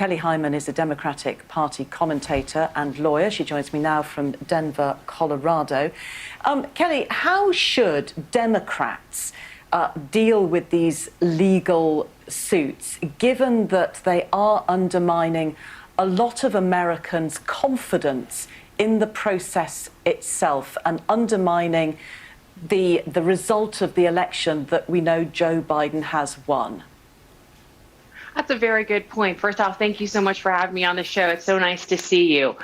Kelly Hyman is a Democratic Party commentator and lawyer. She joins me now from Denver, Colorado. Kelly, how should Democrats deal with these legal suits, given that they are undermining a lot of Americans' confidence in the process itself and undermining the result of the election that we know Joe Biden has won? That's a very good point. First off, thank you so much for having me on the show. It's so nice to see you.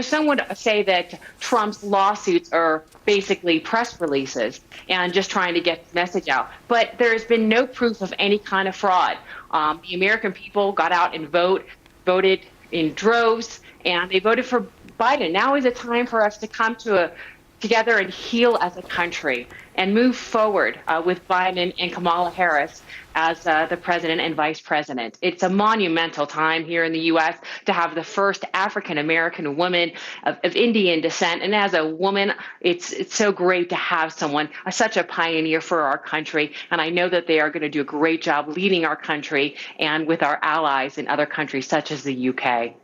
Some would say that Trump's lawsuits are basically press releases and just trying to get the message out. But there's been no proof of any kind of fraud. The American people got out and voted in droves, and they voted for Biden. Now is a time for us to come together and heal as a country and move forward with Biden and Kamala Harris as the president and vice president. It's a monumental time here in the U.S. to have the first African-American woman of Indian descent. And as a woman, it's so great to have someone, such a pioneer for our country. And I know that they are going to do a great job leading our country and with our allies in other countries such as the U.K.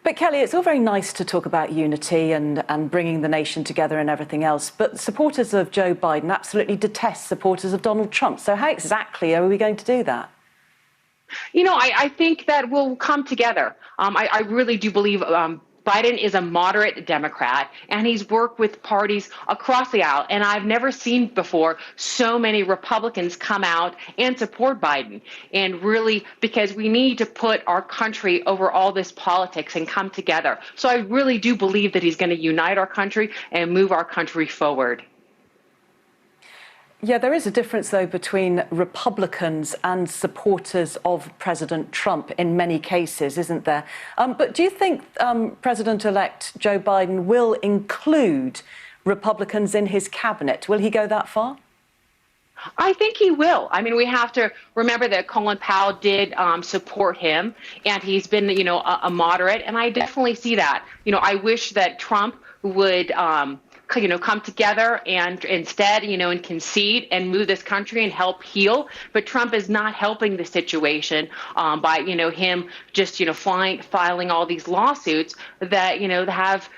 But Kelly, it's all very nice to talk about unity and bringing the nation together and everything else, but supporters of Joe Biden absolutely detest supporters of Donald Trump. So how exactly are we going to do that? I think that we'll come together. I really do believe Biden is a moderate Democrat, and he's worked with parties across the aisle. And I've never seen before so many Republicans come out and support Biden. And really, because we need to put our country over all this politics and come together. So I really do believe that he's going to unite our country and move our country forward. Yeah, there is a difference, though, between Republicans and supporters of President Trump in many cases, isn't there? But do you think President-elect Joe Biden will include Republicans in his cabinet? Will he go that far? I think he will. We have to remember that Colin Powell did support him, and he's been, a moderate, and I definitely see that. I wish that Trump would come together and instead, and concede and move this country and help heal. But Trump is not helping the situation by, him just, filing all these lawsuits that, have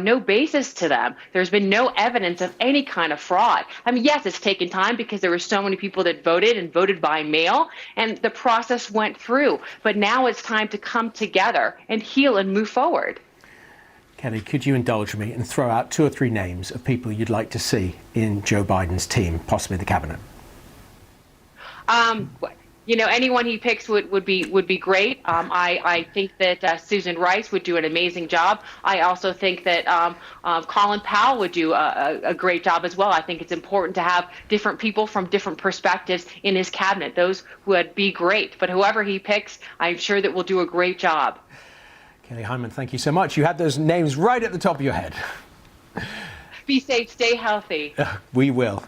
no basis to them. There's been no evidence of any kind of fraud. Yes, it's taken time because there were so many people that voted by mail, and the process went through. But now it's time to come together and heal and move forward. Kelly, could you indulge me and throw out 2 or 3 names of people you'd like to see in Joe Biden's team, possibly the cabinet? Anyone he picks would be great. I think that Susan Rice would do an amazing job. I also think that Colin Powell would do a great job as well. I think it's important to have different people from different perspectives in his cabinet. Those would be great. But whoever he picks, I'm sure that will do a great job. Kelly Hyman, thank you so much. You had those names right at the top of your head. Be safe, stay healthy. We will.